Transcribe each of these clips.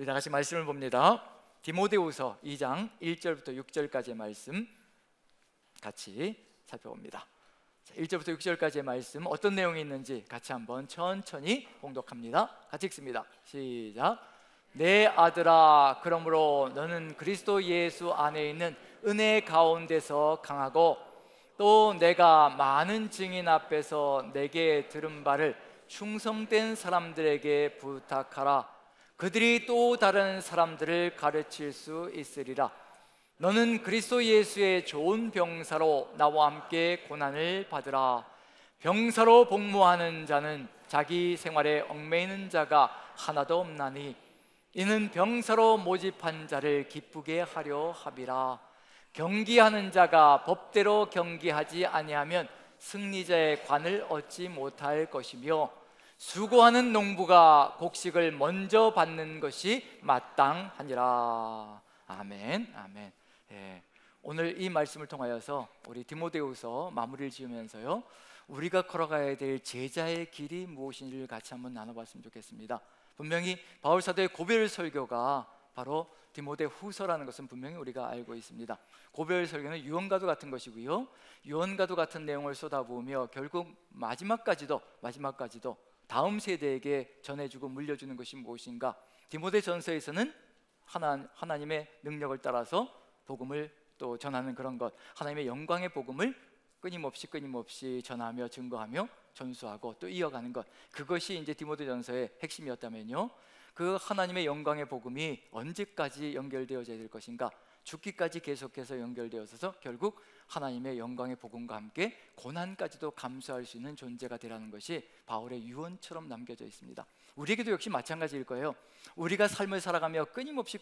우리 다 같이 말씀을 봅니다. 디모데후서 2장 1절부터 6절까지의 말씀 같이 살펴봅니다. 1절부터 6절까지의 말씀 어떤 내용이 있는지 같이 한번 천천히 봉독합니다. 같이 읽습니다. 시작. 내 아들아, 그러므로 너는 그리스도 예수 안에 있는 은혜 가운데서 강하고 또 내가 많은 증인 앞에서 내게 들은 바를 충성된 사람들에게 부탁하라. 그들이 또 다른 사람들을 가르칠 수 있으리라. 너는 그리스도 예수의 좋은 병사로 나와 함께 고난을 받으라. 병사로 복무하는 자는 자기 생활에 얽매이는 자가 하나도 없나니 이는 병사로 모집한 자를 기쁘게 하려 함이라. 경기하는 자가 법대로 경기하지 아니하면 승리자의 관을 얻지 못할 것이며 수고하는 농부가 곡식을 먼저 받는 것이 마땅하니라. 아멘, 아멘. 예, 오늘 이 말씀을 통하여서 우리 디모데후서 마무리를 지으면서요, 우리가 걸어가야 될 제자의 길이 무엇인지를 같이 한번 나눠봤으면 좋겠습니다. 분명히 바울 사도의 고별 설교가 바로 디모데후서라는 것은 분명히 우리가 알고 있습니다. 고별 설교는 유언가도 같은 것이고요, 유언가도 같은 내용을 쏟아부으며 결국 마지막까지도 다음 세대에게 전해주고 물려주는 것이 무엇인가? 디모데전서에서는 하나님의 능력을 따라서 복음을 또 전하는 그런 것, 하나님의 영광의 복음을 끊임없이 전하며 증거하며 전수하고 또 이어가는 것, 그것이 이제 디모데전서의 핵심이었다면요, 그 하나님의 영광의 복음이 언제까지 연결되어져야 될 것인가? 죽기까지 계속해서 연결되어서 결국 하나님의 영광의 복음과 함께 고난까지도 감수할 수 있는 존재가 되라는 것이 바울의 유언처럼 남겨져 있습니다. 우리에게도 역시 마찬가지일 거예요. 우리가 삶을 살아가며 끊임없이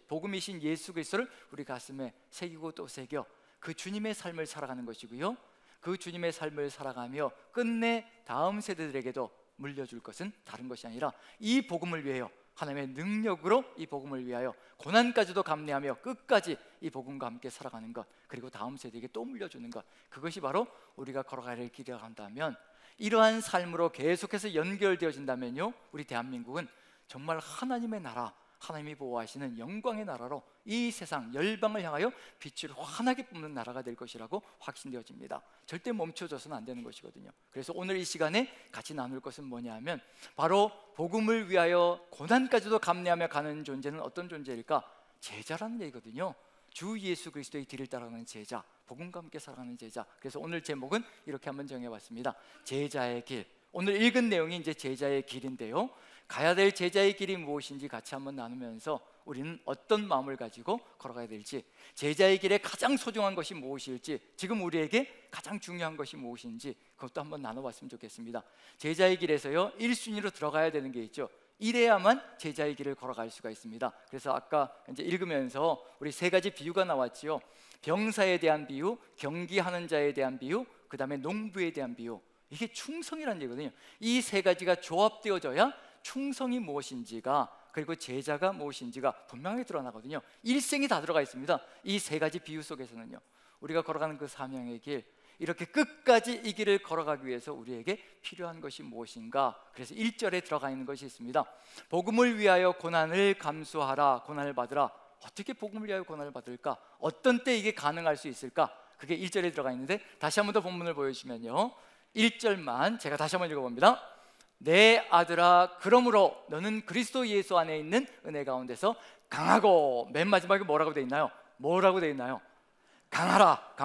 복음이신 예수 그리스도를 우리 가슴에 새기고 또 새겨 그 주님의 삶을 살아가는 것이고요, 그 주님의 삶을 살아가며 끝내 다음 세대들에게도 물려줄 것은 다른 것이 아니라 이 복음을 위하여, 하나님의 능력으로 이 복음을 위하여 고난까지도 감내하며 끝까지 이 복음과 함께 살아가는 것, 그리고 다음 세대에게 또 물려주는 것, 그것이 바로 우리가 걸어가야 할 길이라고 한다면, 이러한 삶으로 계속해서 연결되어진다면요, 우리 대한민국은 정말 하나님의 나라, 하나님이 보호하시는 영광의 나라로 이 세상 열방을 향하여 빛을 환하게 뿜는 나라가 될 것이라고 확신되어집니다. 절대 멈춰져서는 안 되는 것이거든요. 그래서 오늘 이 시간에 같이 나눌 것은 뭐냐 하면, 바로 복음을 위하여 고난까지도 감내하며 가는 존재는 어떤 존재일까? 제자라는 얘기거든요. 주 예수 그리스도의 길을 따라가는 제자, 복음과 함께 살아가는 제자. 그래서 오늘 제목은 이렇게 한번 정해봤습니다. 제자의 길. 오늘 읽은 내용이 이제 제자의 길인데요, 가야 될 제자의 길이 무엇인지 같이 한번 나누면서 우리는 어떤 마음을 가지고 걸어가야 될지, 제자의 길에 가장 소중한 것이 무엇일지, 지금 우리에게 가장 중요한 것이 무엇인지 그것도 한번 나눠봤으면 좋겠습니다. 제자의 길에서요, 1순위로 들어가야 되는 게 있죠. 이래야만 제자의 길을 걸어갈 수가 있습니다. 그래서 아까 이제 읽으면서 우리 세 가지 비유가 나왔지요. 병사에 대한 비유, 경기하는 자에 대한 비유, 그 다음에 농부에 대한 비유. 이게 충성이라는 얘기거든요. 이 세 가지가 조합되어져야 충성이 무엇인지가, 그리고 제자가 무엇인지가 분명하게 드러나거든요. 일생이 다 들어가 있습니다. 이 세 가지 비유 속에서는요, 우리가 걸어가는 그 사명의 길, 이렇게 끝까지 이 길을 걸어가기 위해서 우리에게 필요한 것이 무엇인가? 그래서 1절에 들어가 있는 것이 있습니다. 복음을 위하여 고난을 감수하라, 고난을 받으라. 어떻게 복음을 위하여 고난을 받을까? 어떤 때 이게 가능할 수 있을까? 그게 1절에 들어가 있는데, 다시 한 번 더 본문을 보여주시면요, 1절만 제가 다시 한번 읽어봅니다. 내 아들아, 그러므로 너는 그리스도 예수 안에 있는 은혜 가운데서 강하고, 맨 마지막에 뭐라고 되어 있나요? 강하라,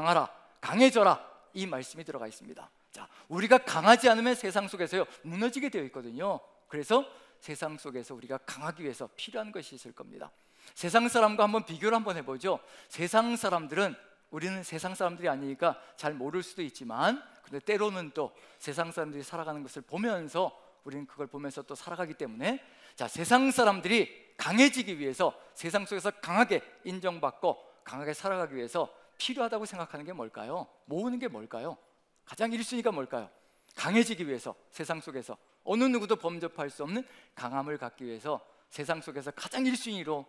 강해져라, 이 말씀이 들어가 있습니다. 자, 우리가 강하지 않으면 세상 속에서요 무너지게 되어 있거든요. 그래서 세상 속에서 우리가 강하기 위해서 필요한 것이 있을 겁니다. 세상 사람과 한번 비교를 한번 해보죠. 세상 사람들은, 우리는 세상 사람들이 아니니까 잘 모를 수도 있지만, 근데 때로는 또 세상 사람들이 살아가는 것을 보면서 우리는 그걸 보면서 또 살아가기 때문에, 자, 세상 사람들이 강해지기 위해서, 세상 속에서 강하게 인정받고 강하게 살아가기 위해서 필요하다고 생각하는 게 뭘까요? 모으는 게 뭘까요? 가장 1순위가 뭘까요? 강해지기 위해서, 세상 속에서 어느 누구도 범접할 수 없는 강함을 갖기 위해서 세상 속에서 가장 1순위로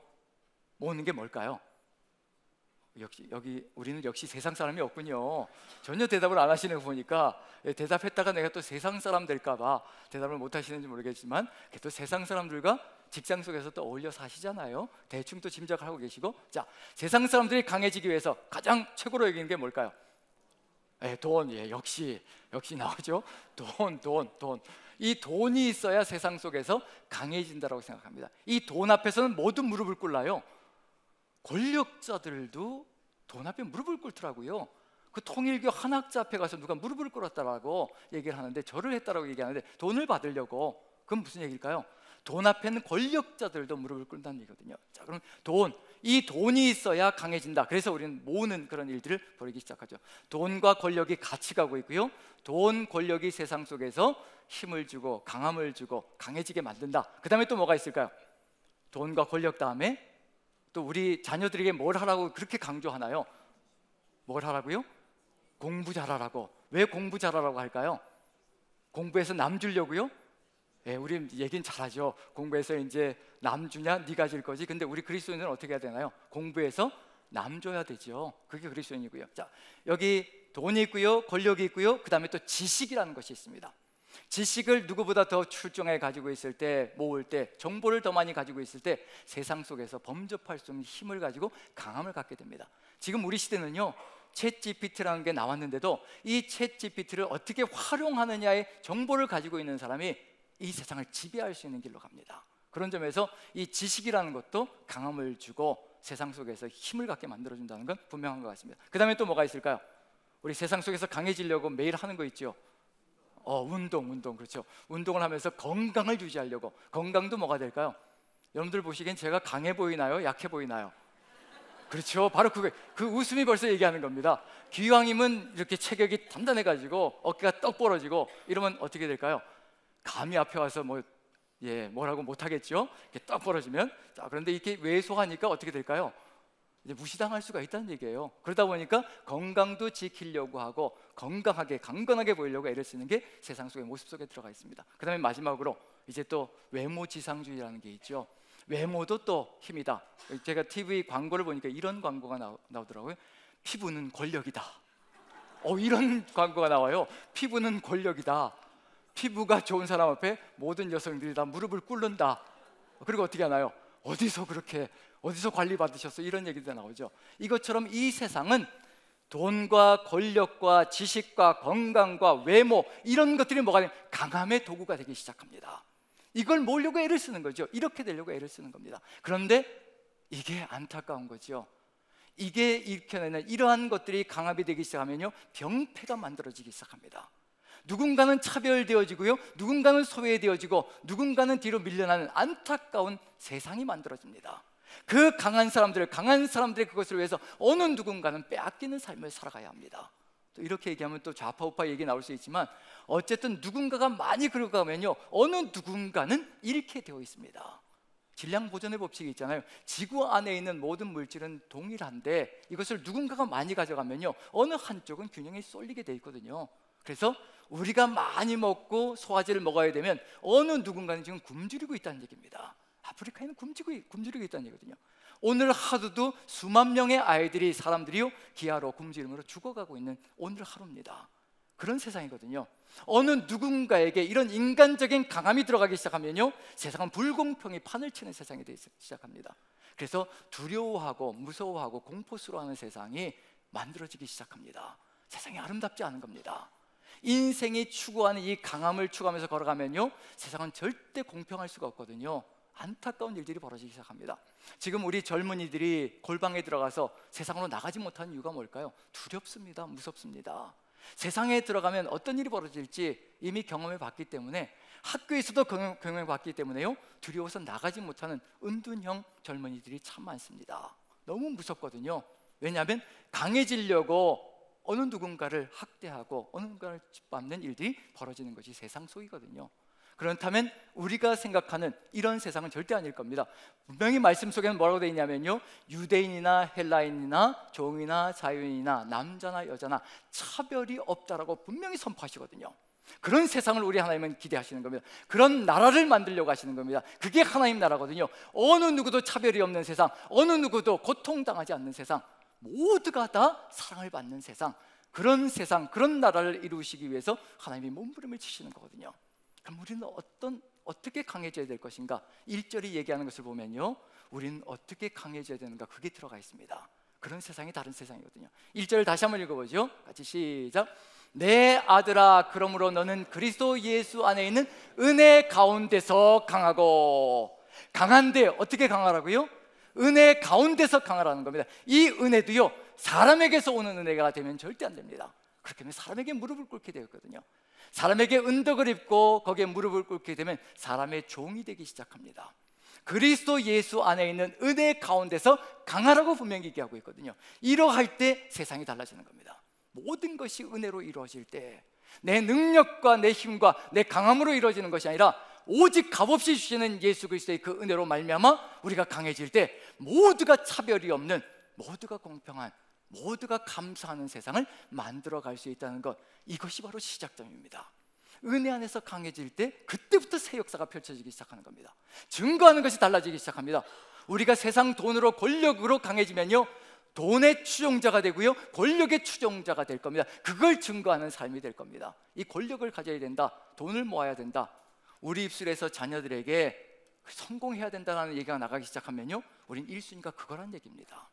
모으는 게 뭘까요? 여기 우리는 역시 세상 사람이 없군요. 전혀 대답을 안 하시는 거 보니까, 대답했다가 내가 또 세상 사람 될까 봐 대답을 못 하시는지 모르겠지만, 그래도 세상 사람들과 직장 속에서 또 어울려 사시잖아요. 대충 또 짐작하고 계시고. 자, 세상 사람들이 강해지기 위해서 가장 최고로 여기는 게 뭘까요? 돈. 역시 나오죠. 돈. 이 돈이 있어야 세상 속에서 강해진다고 생각합니다. 이 돈 앞에서는 모두 무릎을 꿇나요? 권력자들도 돈 앞에 무릎을 꿇더라고요. 그 통일교 한 학자 앞에 가서 누가 무릎을 꿇었다라고 얘기를 하는데, 절을 했다라고 얘기하는데, 돈을 받으려고. 그건 무슨 얘기일까요? 돈 앞에는 권력자들도 무릎을 꿇는다는 얘기거든요. 자, 그럼 이 돈이 있어야 강해진다. 그래서 우리는 모으는 그런 일들을 벌이기 시작하죠. 돈과 권력이 같이 가고 있고요. 돈, 권력이 세상 속에서 힘을 주고 강함을 주고 강해지게 만든다. 그 다음에 또 뭐가 있을까요? 돈과 권력 다음에 또 우리 자녀들에게 뭘 하라고 그렇게 강조하나요? 뭘 하라고요? 공부 잘하라고. 왜 공부 잘하라고 할까요? 공부해서 남 주려고요? 우리 얘기는 잘하죠. 공부해서 이제 남 주냐 네가 줄 거지. 근데 우리 그리스도인은 어떻게 해야 되나요? 공부해서 남 줘야 되죠. 그게 그리스도인이고요. 자, 여기 돈이 있고요, 권력이 있고요, 그 다음에 또 지식이라는 것이 있습니다. 지식을 누구보다 더 출중하게 가지고 있을 때, 모을 때, 정보를 더 많이 가지고 있을 때 세상 속에서 범접할 수 없는 힘을 가지고 강함을 갖게 됩니다. 지금 우리 시대는요, 챗 GPT라는 게 나왔는데도 이 챗 GPT를 어떻게 활용하느냐의 정보를 가지고 있는 사람이 이 세상을 지배할 수 있는 길로 갑니다. 그런 점에서 이 지식이라는 것도 강함을 주고 세상 속에서 힘을 갖게 만들어준다는 건 분명한 것 같습니다. 그 다음에 또 뭐가 있을까요? 우리 세상 속에서 강해지려고 매일 하는 거 있죠. 운동. 그렇죠. 운동을 하면서 건강을 유지하려고. 건강도 뭐가 될까요? 여러분들 보시기엔 제가 강해 보이나요? 약해 보이나요? 그렇죠. 바로 그 웃음이 벌써 얘기하는 겁니다. 기왕이면 이렇게 체격이 단단해가지고 어깨가 떡 벌어지고 이러면 어떻게 될까요? 감히 앞에 와서 뭐라고 못하겠죠? 이렇게 떡 벌어지면. 자, 그런데 이렇게 왜소하니까 어떻게 될까요? 이제 무시당할 수가 있다는 얘기예요. 그러다 보니까 건강도 지키려고 하고 건강하게 강건하게 보이려고 애를 쓰는 게 세상 속의 모습 속에 들어가 있습니다. 그 다음에 마지막으로 이제 또 외모지상주의라는 게 있죠. 외모도 또 힘이다. 제가 TV 광고를 보니까 이런 광고가 나오더라고요. 피부는 권력이다. 이런 광고가 나와요. 피부는 권력이다. 피부가 좋은 사람 앞에 모든 여성들이 다 무릎을 꿇는다. 그리고 어떻게 하나요? 어디서 관리 받으셨어? 이런 얘기도 나오죠. 이것처럼 이 세상은 돈과 권력과 지식과 건강과 외모, 이런 것들이 뭐가 되면 강함의 도구가 되기 시작합니다. 이걸 모으려고 애를 쓰는 거죠. 이렇게 되려고 애를 쓰는 겁니다. 그런데 이게 안타까운 거죠. 이게 일으켜내는 이러한 것들이 강압이 되기 시작하면요, 병폐가 만들어지기 시작합니다. 누군가는 차별되어지고요, 누군가는 소외되어지고 누군가는 뒤로 밀려나는 안타까운 세상이 만들어집니다. 그 강한 사람들의 그것을 위해서 어느 누군가는 빼앗기는 삶을 살아가야 합니다. 또 이렇게 얘기하면 또 좌파 우파 얘기 나올 수 있지만 어쨌든 누군가가 많이 그러가면요, 어느 누군가는 잃게 되어 있습니다. 질량 보존의 법칙이 있잖아요. 지구 안에 있는 모든 물질은 동일한데 이것을 누군가가 많이 가져가면요, 어느 한쪽은 균형이 쏠리게 돼 있거든요. 그래서 우리가 많이 먹고 소화제를 먹어야 되면 어느 누군가는 지금 굶주리고 있다는 얘기입니다. 아프리카에는 굶주리고 있다는 얘기거든요. 오늘 하루도 수만 명의 사람들이요, 기아로 굶주림으로 죽어가고 있는 오늘 하루입니다. 그런 세상이거든요. 어느 누군가에게 이런 인간적인 강함이 들어가기 시작하면요, 세상은 불공평이 판을 치는 세상이 되기 시작합니다. 그래서 두려워하고 무서워하고 공포스러워하는 세상이 만들어지기 시작합니다. 세상이 아름답지 않은 겁니다. 인생이 추구하는 이 강함을 추구하면서 걸어가면요, 세상은 절대 공평할 수가 없거든요. 안타까운 일들이 벌어지기 시작합니다. 지금 우리 젊은이들이 골방에 들어가서 세상으로 나가지 못하는 이유가 뭘까요? 두렵습니다. 무섭습니다. 세상에 들어가면 어떤 일이 벌어질지 이미 경험해 봤기 때문에, 학교에서도 경험해 봤기 때문에요, 두려워서 나가지 못하는 은둔형 젊은이들이 참 많습니다. 너무 무섭거든요. 왜냐하면 강해지려고 어느 누군가를 학대하고 어느 누군가를 짓밟는 일들이 벌어지는 것이 세상 속이거든요. 그렇다면 우리가 생각하는 이런 세상은 절대 아닐 겁니다. 분명히 말씀 속에는 뭐라고 되어 있냐면요, 유대인이나 헬라인이나 종이나 자유인이나 남자나 여자나 차별이 없다라고 분명히 선포하시거든요. 그런 세상을 우리 하나님은 기대하시는 겁니다. 그런 나라를 만들려고 하시는 겁니다. 그게 하나님 나라거든요. 어느 누구도 차별이 없는 세상, 어느 누구도 고통당하지 않는 세상, 모두가 다 사랑을 받는 세상, 그런 세상, 그런 나라를 이루시기 위해서 하나님이 몸부림을 치시는 거거든요. 그럼 우리는 어떤 어떻게 강해져야 될 것인가? 1절이 얘기하는 것을 보면요, 우리는 어떻게 강해져야 되는가, 그게 들어가 있습니다. 그런 세상이 다른 세상이거든요. 1절 다시 한번 읽어보죠. 같이 시작. 내 아들아, 그러므로 너는 그리스도 예수 안에 있는 은혜 가운데서 강하고. 강한데 어떻게 강하라고요? 은혜 가운데서 강하라는 겁니다. 이 은혜도요, 사람에게서 오는 은혜가 되면 절대 안 됩니다. 그렇게 되면 사람에게 무릎을 꿇게 되었거든요. 사람에게 은덕을 입고 거기에 무릎을 꿇게 되면 사람의 종이 되기 시작합니다. 그리스도 예수 안에 있는 은혜 가운데서 강하라고 분명히 얘기하고 있거든요. 이러할 때 세상이 달라지는 겁니다. 모든 것이 은혜로 이루어질 때, 내 능력과 내 힘과 내 강함으로 이루어지는 것이 아니라 오직 값없이 주시는 예수 그리스도의 그 은혜로 말미암아 우리가 강해질 때, 모두가 차별이 없는, 모두가 공평한, 모두가 감사하는 세상을 만들어갈 수 있다는 것, 이것이 바로 시작점입니다. 은혜 안에서 강해질 때 그때부터 새 역사가 펼쳐지기 시작하는 겁니다. 증거하는 것이 달라지기 시작합니다. 우리가 세상 돈으로, 권력으로 강해지면요, 돈의 추종자가 되고요, 권력의 추종자가 될 겁니다. 그걸 증거하는 삶이 될 겁니다. 이 권력을 가져야 된다, 돈을 모아야 된다, 우리 입술에서 자녀들에게 성공해야 된다는 얘기가 나가기 시작하면요, 우린 1순위가 그거란 얘기입니다.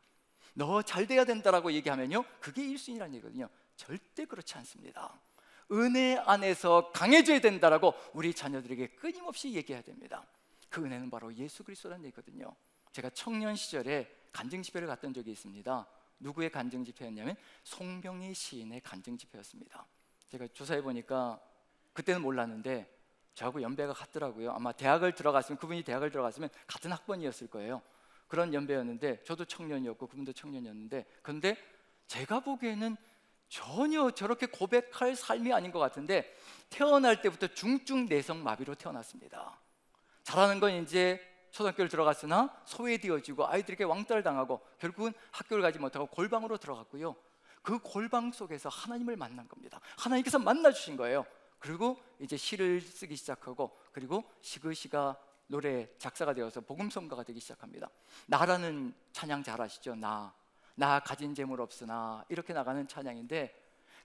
너 잘 돼야 된다라고 얘기하면요, 그게 1순위란 얘기거든요. 절대 그렇지 않습니다. 은혜 안에서 강해져야 된다라고 우리 자녀들에게 끊임없이 얘기해야 됩니다. 그 은혜는 바로 예수 그리스도라는 얘기거든요. 제가 청년 시절에 간증 집회를 갔던 적이 있습니다. 누구의 간증 집회였냐면 송병희 시인의 간증 집회였습니다. 제가 조사해 보니까 그때는 몰랐는데 저하고 연배가 같더라고요. 아마 대학을 들어갔으면, 그분이 대학을 들어갔으면 같은 학번이었을 거예요. 그런 연배였는데, 저도 청년이었고 그분도 청년이었는데, 그런데 제가 보기에는 전혀 저렇게 고백할 삶이 아닌 것 같은데, 태어날 때부터 중증 내성 마비로 태어났습니다. 잘하는 건 이제 초등학교를 들어갔으나 소외되어지고 아이들에게 왕따를 당하고 결국은 학교를 가지 못하고 골방으로 들어갔고요, 그 골방 속에서 하나님을 만난 겁니다. 하나님께서 만나주신 거예요. 그리고 이제 시를 쓰기 시작하고, 그리고 시가 노래 작사가 되어서 복음성가가 되기 시작합니다. 나라는 찬양 잘 아시죠? 나 가진 재물 없으나, 이렇게 나가는 찬양인데,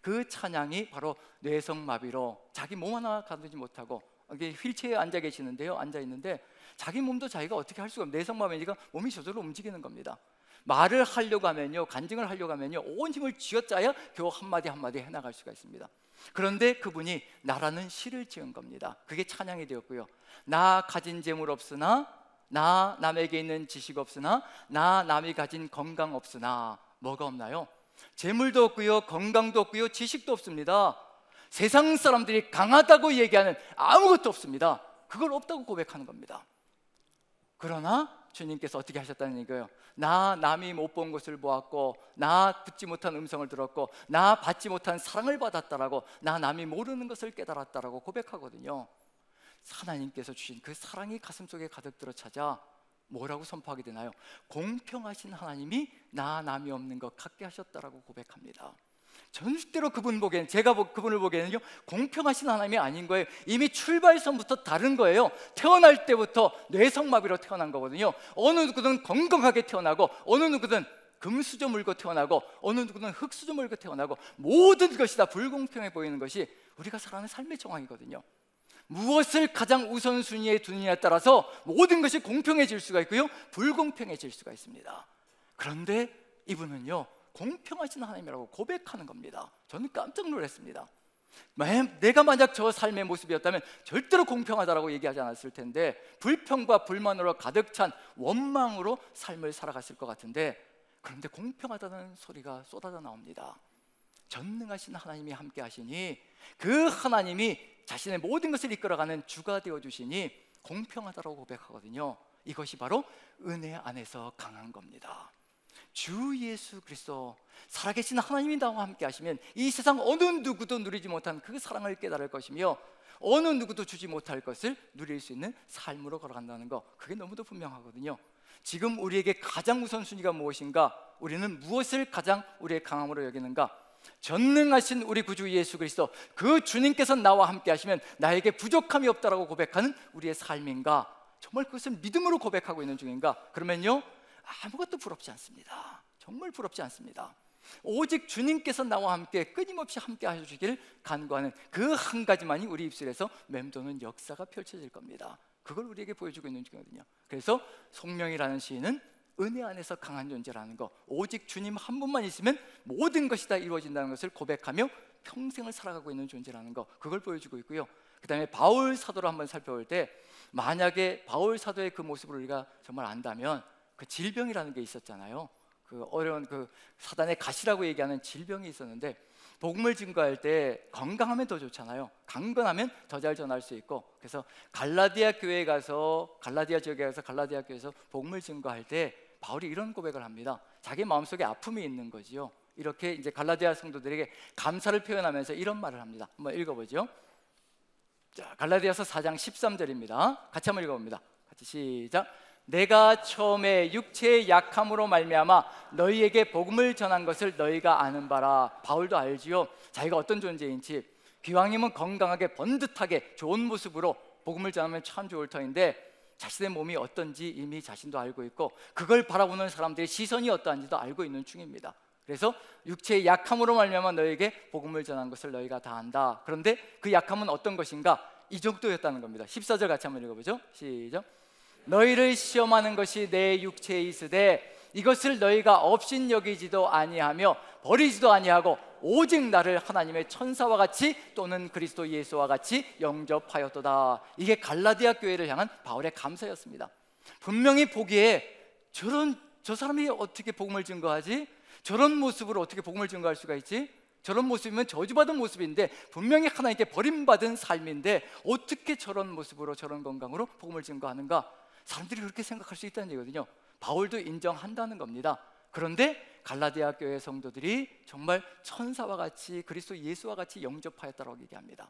그 찬양이 바로 뇌성마비로 자기 몸 하나 가두지 못하고 휠체어에 앉아 계시는데요, 앉아 있는데 자기 몸도 자기가 어떻게 할 수가 없는, 뇌성마비니까 몸이 저절로 움직이는 겁니다. 말을 하려고 하면요, 간증을 하려고 하면요, 온 힘을 쥐어짜야 겨우 한마디 한마디 해나갈 수가 있습니다. 그런데 그분이 나라는 시를 지은 겁니다. 그게 찬양이 되었고요. 나 가진 재물 없으나, 나 남에게 있는 지식 없으나, 나 남이 가진 건강 없으나. 뭐가 없나요? 재물도 없고요, 건강도 없고요, 지식도 없습니다. 세상 사람들이 강하다고 얘기하는 아무것도 없습니다. 그걸 없다고 고백하는 겁니다. 그러나 주님께서 어떻게 하셨다는 얘기예요? 나 남이 못 본 것을 보았고, 나 듣지 못한 음성을 들었고, 나 받지 못한 사랑을 받았다라고, 나 남이 모르는 것을 깨달았다라고 고백하거든요. 하나님께서 주신 그 사랑이 가슴속에 가득 들어 찾아 뭐라고 선포하게 되나요? 공평하신 하나님이 나 남이 없는 것 같게 하셨다라고 고백합니다. 절대로 그분 보기에는, 제가 그분을 보기에는요, 공평하신 하나님이 아닌 거예요. 이미 출발선부터 다른 거예요. 태어날 때부터 뇌성마비로 태어난 거거든요. 어느 누구든 건강하게 태어나고, 어느 누구든 금수저 물고 태어나고, 어느 누구든 흙수저 물고 태어나고, 모든 것이 다 불공평해 보이는 것이 우리가 살아가는 삶의 정황이거든요. 무엇을 가장 우선순위에 두느냐에 따라서 모든 것이 공평해질 수가 있고요, 불공평해질 수가 있습니다. 그런데 이분은요, 공평하신 하나님이라고 고백하는 겁니다. 저는 깜짝 놀랐습니다. 내가 만약 저 삶의 모습이었다면 절대로 공평하다라고 얘기하지 않았을 텐데, 불평과 불만으로 가득 찬 원망으로 삶을 살아갔을 것 같은데, 그런데 공평하다는 소리가 쏟아져 나옵니다. 전능하신 하나님이 함께 하시니, 그 하나님이 자신의 모든 것을 이끌어가는 주가 되어주시니 공평하다고 고백하거든요. 이것이 바로 은혜 안에서 강한 겁니다. 주 예수 그리스도, 살아계신 하나님이 나와 함께 하시면 이 세상 어느 누구도 누리지 못한 그 사랑을 깨달을 것이며, 어느 누구도 주지 못할 것을 누릴 수 있는 삶으로 걸어간다는 거, 그게 너무도 분명하거든요. 지금 우리에게 가장 우선순위가 무엇인가? 우리는 무엇을 가장 우리의 강함으로 여기는가? 전능하신 우리 구주 예수 그리스도, 그 주님께서 나와 함께 하시면 나에게 부족함이 없다라고 고백하는 우리의 삶인가? 정말 그것을 믿음으로 고백하고 있는 중인가? 그러면요, 아무것도 부럽지 않습니다. 정말 부럽지 않습니다. 오직 주님께서 나와 함께 끊임없이 함께 하시길 간구하는 그 한 가지만이 우리 입술에서 맴도는 역사가 펼쳐질 겁니다. 그걸 우리에게 보여주고 있는 거거든요. 그래서 송명이라는 시인은 은혜 안에서 강한 존재라는 거, 오직 주님 한 분만 있으면 모든 것이 다 이루어진다는 것을 고백하며 평생을 살아가고 있는 존재라는 거, 그걸 보여주고 있고요. 그 다음에 바울 사도를 한번 살펴볼 때, 만약에 바울 사도의 그 모습을 우리가 정말 안다면, 그 질병이라는 게 있었잖아요. 그 어려운 그 사단의 가시라고 얘기하는 질병이 있었는데, 복음을 증거할 때 건강하면 더 좋잖아요. 강건하면 더 잘 전할 수 있고, 그래서 갈라디아 교회에 가서, 갈라디아 지역에 가서 갈라디아 교회에서 복음을 증거할 때 바울이 이런 고백을 합니다. 자기 마음속에 아픔이 있는 거지요. 이렇게 이제 갈라디아 성도들에게 감사를 표현하면서 이런 말을 합니다. 한번 읽어보죠. 자, 갈라디아서 4장 13절입니다. 같이 한번 읽어봅니다. 같이 시작. 내가 처음에 육체의 약함으로 말미암아 너희에게 복음을 전한 것을 너희가 아는 바라. 바울도 알지요. 자기가 어떤 존재인지. 기왕이면 건강하게 번듯하게 좋은 모습으로 복음을 전하면 참 좋을 터인데, 자신의 몸이 어떤지 이미 자신도 알고 있고, 그걸 바라보는 사람들의 시선이 어떠한지도 알고 있는 중입니다. 그래서 육체의 약함으로 말미암아 너희에게 복음을 전한 것을 너희가 다 안다. 그런데 그 약함은 어떤 것인가? 이 정도였다는 겁니다. 14절 같이 한번 읽어보죠. 시작. 너희를 시험하는 것이 내 육체에 있으되 이것을 너희가 업신여기지도 아니하며 버리지도 아니하고 오직 나를 하나님의 천사와 같이 또는 그리스도 예수와 같이 영접하였도다. 이게 갈라디아 교회를 향한 바울의 감사였습니다. 분명히 보기에 저 사람이 어떻게 복음을 증거하지? 저런 모습으로 어떻게 복음을 증거할 수가 있지? 저런 모습이면 저주받은 모습인데, 분명히 하나님께 버림받은 삶인데 어떻게 저런 모습으로 저런 건강으로 복음을 증거하는가? 사람들이 그렇게 생각할 수 있다는 얘기거든요. 바울도 인정한다는 겁니다. 그런데 갈라디아 교회 성도들이 정말 천사와 같이 그리스도 예수와 같이 영접하였다고 얘기합니다.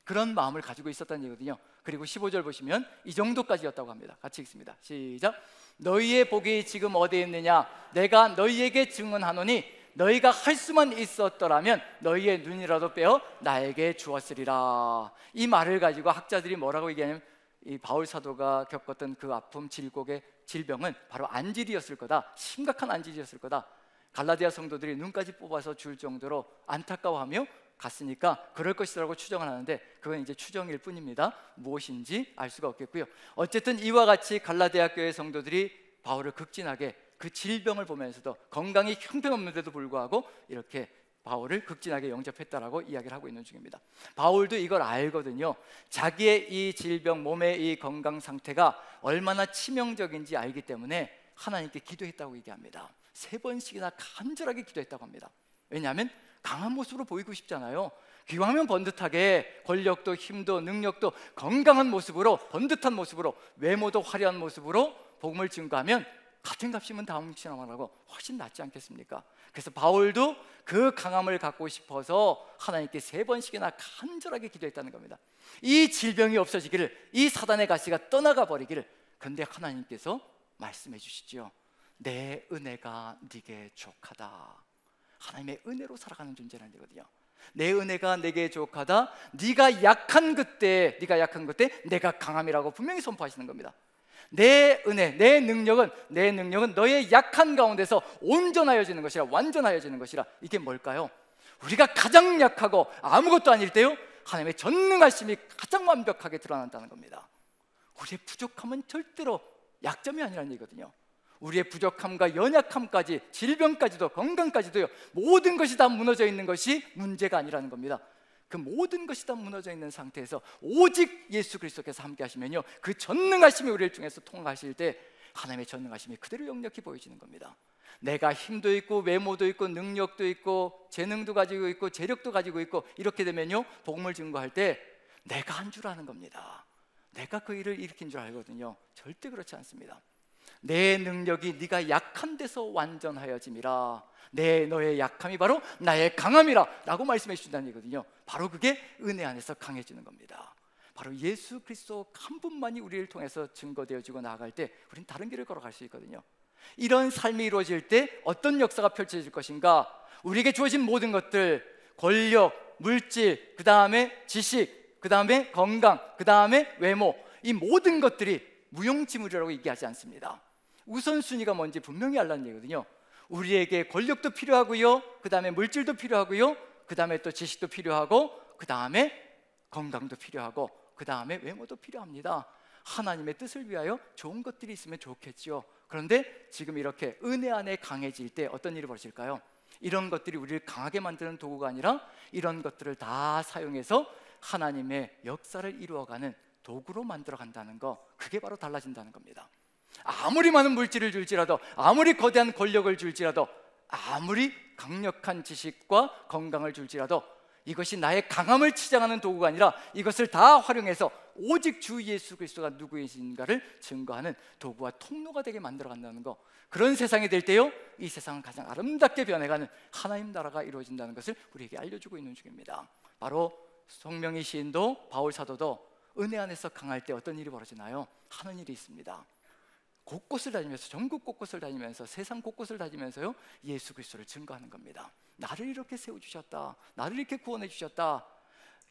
그런 마음을 가지고 있었다는 얘기거든요. 그리고 15절 보시면 이 정도까지였다고 합니다. 같이 읽습니다. 시작. 너희의 복이 지금 어디에 있느냐? 내가 너희에게 증언하노니 너희가 할 수만 있었더라면 너희의 눈이라도 빼어 나에게 주었으리라. 이 말을 가지고 학자들이 뭐라고 얘기하냐면, 이 바울 사도가 겪었던 그 아픔, 질곡의 질병은 바로 안질이었을 거다. 심각한 안질이었을 거다. 갈라디아 성도들이 눈까지 뽑아서 줄 정도로 안타까워하며 갔으니까 그럴 것이라고 추정을 하는데, 그건 이제 추정일 뿐입니다. 무엇인지 알 수가 없겠고요. 어쨌든 이와 같이 갈라디아 교회 성도들이 바울을 극진하게, 그 질병을 보면서도 건강이 형편없는데도 불구하고 이렇게 바울을 극진하게 영접했다라고 이야기를 하고 있는 중입니다. 바울도 이걸 알거든요. 자기의 이 질병, 몸의 이 건강 상태가 얼마나 치명적인지 알기 때문에 하나님께 기도했다고 얘기합니다. 3번씩이나 간절하게 기도했다고 합니다. 왜냐하면 강한 모습으로 보이고 싶잖아요. 기왕이면 번듯하게 권력도 힘도 능력도 건강한 모습으로, 번듯한 모습으로, 외모도 화려한 모습으로 복음을 증거하면 같은 값이면 다음 신앙하라고 훨씬 낫지 않겠습니까? 그래서 바울도 그 강함을 갖고 싶어서 하나님께 3번씩이나 간절하게 기도했다는 겁니다. 이 질병이 없어지기를, 이 사단의 가시가 떠나가 버리기를. 그런데 하나님께서 말씀해 주시죠. 내 은혜가 네게 족하다. 하나님의 은혜로 살아가는 존재라는 거거든요. 내 은혜가 내게 족하다. 네가 약한 그때 내가 강함이라고 분명히 선포하시는 겁니다. 내 은혜, 내 능력은 너의 약한 가운데서 온전하여지는 것이라, 완전하여지는 것이라. 이게 뭘까요? 우리가 가장 약하고 아무것도 아닐 때요, 하나님의 전능하심이 가장 완벽하게 드러난다는 겁니다. 우리의 부족함은 절대로 약점이 아니라는 얘기거든요. 우리의 부족함과 연약함까지, 질병까지도, 건강까지도요, 모든 것이 다 무너져 있는 것이 문제가 아니라는 겁니다. 그 모든 것이 다 무너져 있는 상태에서 오직 예수 그리스도께서 함께 하시면요, 그 전능하심이 우리를 통해서 통하실 때 하나님의 전능하심이 그대로 역력히 보여지는 겁니다. 내가 힘도 있고 외모도 있고 능력도 있고 재능도 가지고 있고 재력도 가지고 있고 이렇게 되면요, 복음을 증거할 때 내가 한 줄 아는 겁니다. 내가 그 일을 일으킨 줄 알거든요. 절대 그렇지 않습니다. 내 능력이 네가 약한 데서 완전하여짐이라. 너의 약함이 바로 나의 강함이라 라고 말씀해 주신다는 얘기거든요. 바로 그게 은혜 안에서 강해지는 겁니다. 바로 예수 그리스도 한 분만이 우리를 통해서 증거되어지고 나아갈 때 우리는 다른 길을 걸어갈 수 있거든요. 이런 삶이 이루어질 때 어떤 역사가 펼쳐질 것인가? 우리에게 주어진 모든 것들, 권력, 물질, 그 다음에 지식, 그 다음에 건강, 그 다음에 외모, 이 모든 것들이 무용지물이라고 얘기하지 않습니다. 우선순위가 뭔지 분명히 알라는 얘기거든요. 우리에게 권력도 필요하고요, 그 다음에 물질도 필요하고요, 그 다음에 또 지식도 필요하고, 그 다음에 건강도 필요하고, 그 다음에 외모도 필요합니다. 하나님의 뜻을 위하여 좋은 것들이 있으면 좋겠죠. 그런데 지금 이렇게 은혜 안에 강해질 때 어떤 일이 벌어질까요? 이런 것들이 우리를 강하게 만드는 도구가 아니라 이런 것들을 다 사용해서 하나님의 역사를 이루어가는 도구로 만들어 간다는 거, 그게 바로 달라진다는 겁니다. 아무리 많은 물질을 줄지라도, 아무리 거대한 권력을 줄지라도, 아무리 강력한 지식과 건강을 줄지라도 이것이 나의 강함을 치장하는 도구가 아니라 이것을 다 활용해서 오직 주 예수 그리스도가 누구이신가를 증거하는 도구와 통로가 되게 만들어 간다는 거, 그런 세상이 될 때요, 이 세상은 가장 아름답게 변해가는 하나님 나라가 이루어진다는 것을 우리에게 알려주고 있는 중입니다. 바로 성명의 시인도 바울 사도도 은혜 안에서 강할 때 어떤 일이 벌어지나요? 하는 일이 있습니다. 곳곳을 다니면서, 전국 곳곳을 다니면서, 세상 곳곳을 다니면서요, 예수 그리스도를 증거하는 겁니다. 나를 이렇게 세워주셨다, 나를 이렇게 구원해 주셨다.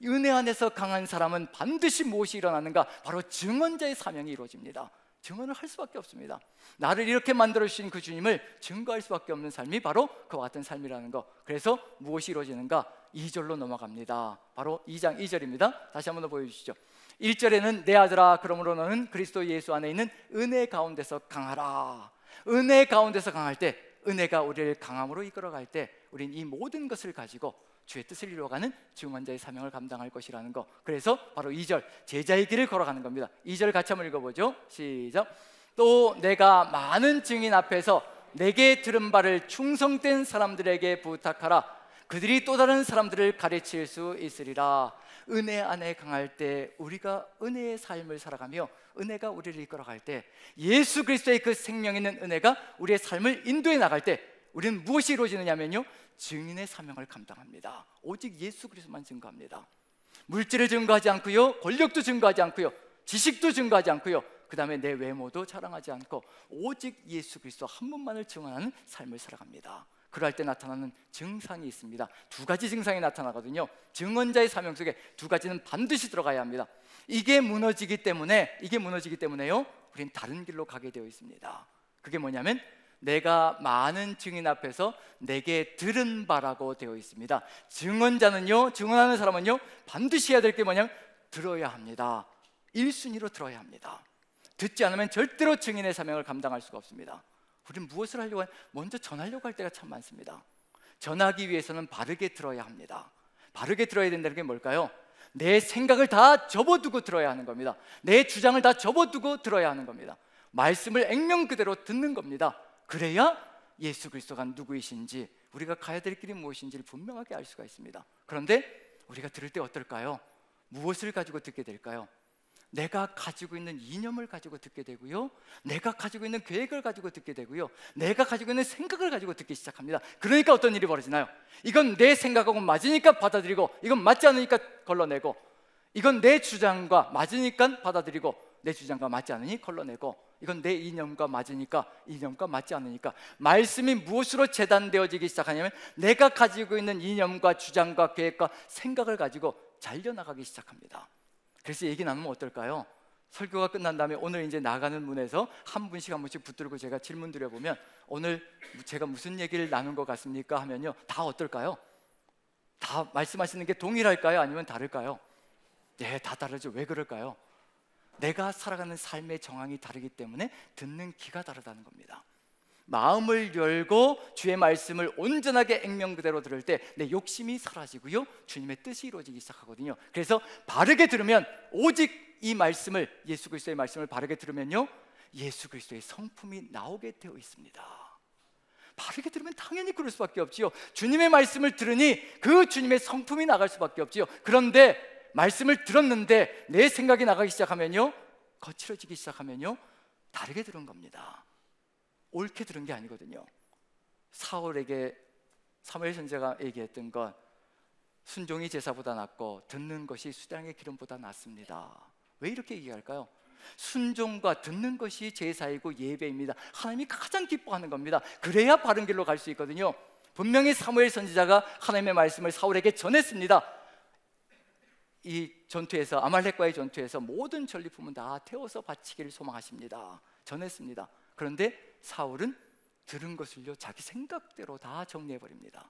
은혜 안에서 강한 사람은 반드시 무엇이 일어나는가? 바로 증언자의 사명이 이루어집니다. 증언을 할 수밖에 없습니다. 나를 이렇게 만들어주신 그 주님을 증거할 수밖에 없는 삶이 바로 그와 같은 삶이라는 거. 그래서 무엇이 이루어지는가? 2절로 넘어갑니다. 바로 2장 2절입니다 다시 한번 더 보여주시죠. 1절에는 내 아들아, 그러므로 너는 그리스도 예수 안에 있는 은혜 가운데서 강하라. 은혜 가운데서 강할 때, 은혜가 우리를 강함으로 이끌어갈 때 우린 이 모든 것을 가지고 주의 뜻을 이루어가는 증언자의 사명을 감당할 것이라는 거. 그래서 바로 2절, 제자의 길을 걸어가는 겁니다. 2절 같이 한번 읽어보죠. 시작. 또 내가 많은 증인 앞에서 내게 들은 바를 충성된 사람들에게 부탁하라. 그들이 또 다른 사람들을 가르칠 수 있으리라. 은혜 안에 강할 때, 우리가 은혜의 삶을 살아가며 은혜가 우리를 이끌어갈 때, 예수 그리스도의 그 생명 있는 은혜가 우리의 삶을 인도해 나갈 때 우리는 무엇이 이루어지느냐면요, 증인의 사명을 감당합니다. 오직 예수 그리스도만 증거합니다. 물질을 증거하지 않고요, 권력도 증거하지 않고요, 지식도 증거하지 않고요, 그 다음에 내 외모도 자랑하지 않고 오직 예수 그리스도 한 분만을 증언하는 삶을 살아갑니다. 그럴 때 나타나는 증상이 있습니다. 두 가지 증상이 나타나거든요. 증언자의 사명 속에 두 가지는 반드시 들어가야 합니다. 이게 무너지기 때문에요, 우린 다른 길로 가게 되어 있습니다. 그게 뭐냐면, 내가 많은 증인 앞에서 내게 들은 바라고 되어 있습니다. 증언자는요, 증언하는 사람은요, 반드시 해야 될 게 뭐냐면 들어야 합니다. 1순위로 들어야 합니다. 듣지 않으면 절대로 증인의 사명을 감당할 수가 없습니다. 우리는 무엇을 하려고 하면 먼저 전하려고 할 때가 참 많습니다. 전하기 위해서는 바르게 들어야 합니다. 바르게 들어야 된다는 게 뭘까요? 내 생각을 다 접어두고 들어야 하는 겁니다. 내 주장을 다 접어두고 들어야 하는 겁니다. 말씀을 액면 그대로 듣는 겁니다. 그래야 예수 그리스도가 누구이신지, 우리가 가야 될 길이 무엇인지를 분명하게 알 수가 있습니다. 그런데 우리가 들을 때 어떨까요? 무엇을 가지고 듣게 될까요? 내가 가지고 있는 이념을 가지고 듣게 되고요, 내가 가지고 있는 계획을 가지고 듣게 되고요, 내가 가지고 있는 생각을 가지고 듣기 시작합니다. 그러니까 어떤 일이 벌어지나요? 이건 내 생각하고 맞으니까 받아들이고, 이건 맞지 않으니까 걸러내고, 이건 내 주장과 맞으니까 받아들이고, 내 주장과 맞지 않으니 걸러내고, 이건 내 이념과 맞으니까, 이념과 맞지 않으니까. 말씀이 무엇으로 재단되어지기 시작하냐면, 내가 가지고 있는 이념과 주장과 계획과 생각을 가지고 잘려나가기 시작합니다. 그래서 얘기 나누면 어떨까요? 설교가 끝난 다음에 오늘 이제 나가는 문에서 한 분씩 한 분씩 붙들고 제가 질문 드려보면, 오늘 제가 무슨 얘기를 나눈 것 같습니까? 하면요, 다 어떨까요? 다 말씀하시는 게 동일할까요? 아니면 다를까요? 네, 다 다르죠. 왜 그럴까요? 내가 살아가는 삶의 정황이 다르기 때문에 듣는 귀가 다르다는 겁니다. 마음을 열고 주의 말씀을 온전하게 액면 그대로 들을 때 내 욕심이 사라지고요, 주님의 뜻이 이루어지기 시작하거든요. 그래서 바르게 들으면, 오직 이 말씀을, 예수 그리스도의 말씀을 바르게 들으면요, 예수 그리스도의 성품이 나오게 되어 있습니다. 바르게 들으면 당연히 그럴 수밖에 없지요. 주님의 말씀을 들으니 그 주님의 성품이 나갈 수밖에 없지요. 그런데 말씀을 들었는데 내 생각이 나가기 시작하면요, 거칠어지기 시작하면요, 다르게 들은 겁니다. 옳게 들은 게 아니거든요. 사울에게 사무엘 선지자가 얘기했던 건, 순종이 제사보다 낫고 듣는 것이 수량의 기름보다 낫습니다. 왜 이렇게 얘기할까요? 순종과 듣는 것이 제사이고 예배입니다. 하나님이 가장 기뻐하는 겁니다. 그래야 바른 길로 갈 수 있거든요. 분명히 사무엘 선지자가 하나님의 말씀을 사울에게 전했습니다. 이 전투에서, 아말렉과의 전투에서 모든 전리품은 다 태워서 바치기를 소망하십니다. 전했습니다. 그런데 사울은 들은 것을요 자기 생각대로 다 정리해버립니다.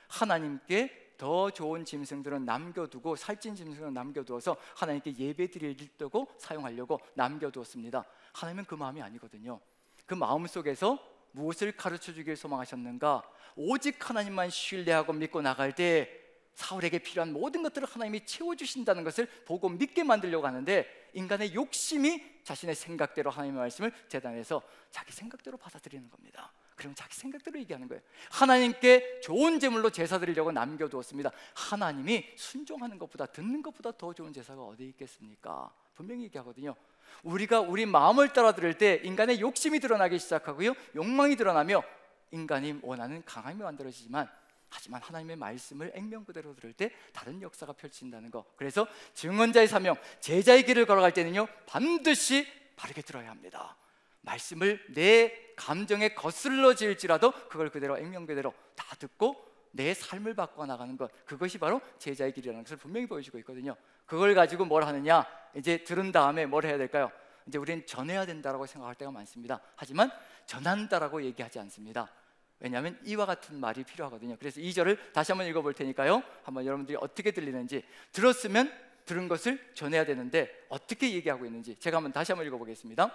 하나님께 더 좋은 짐승들은 남겨두고 살찐 짐승은 남겨두어서 하나님께 예배 드리려고 사용하려고 남겨두었습니다. 하나님은 그 마음이 아니거든요. 그 마음 속에서 무엇을 가르쳐 주길 소망하셨는가? 오직 하나님만 신뢰하고 믿고 나갈 때 사울에게 필요한 모든 것들을 하나님이 채워주신다는 것을 보고 믿게 만들려고 하는데, 인간의 욕심이 자신의 생각대로 하나님의 말씀을 재단해서 자기 생각대로 받아들이는 겁니다. 그러면 자기 생각대로 얘기하는 거예요. 하나님께 좋은 제물로 제사 드리려고 남겨두었습니다. 하나님이 순종하는 것보다, 듣는 것보다 더 좋은 제사가 어디 있겠습니까? 분명히 얘기하거든요. 우리가 우리 마음을 따라 들을 때 인간의 욕심이 드러나기 시작하고요, 욕망이 드러나며 인간이 원하는 강함이 만들어지지만, 하지만 하나님의 말씀을 액면 그대로 들을 때 다른 역사가 펼친다는 거. 그래서 증언자의 사명, 제자의 길을 걸어갈 때는요 반드시 바르게 들어야 합니다. 말씀을 내 감정에 거슬러질지라도 그걸 그대로 액면 그대로 다 듣고 내 삶을 바꿔 나가는 것, 그것이 바로 제자의 길이라는 것을 분명히 보여주고 있거든요. 그걸 가지고 뭘 하느냐, 이제 들은 다음에 뭘 해야 될까요? 이제 우리는 전해야 된다고 생각할 때가 많습니다. 하지만 전한다라고 얘기하지 않습니다. 왜냐하면 이와 같은 말이 필요하거든요. 그래서 2절을 다시 한번 읽어볼 테니까요, 한번 여러분들이 어떻게 들리는지, 들었으면 들은 것을 전해야 되는데 어떻게 얘기하고 있는지 제가 다시 한번 읽어보겠습니다.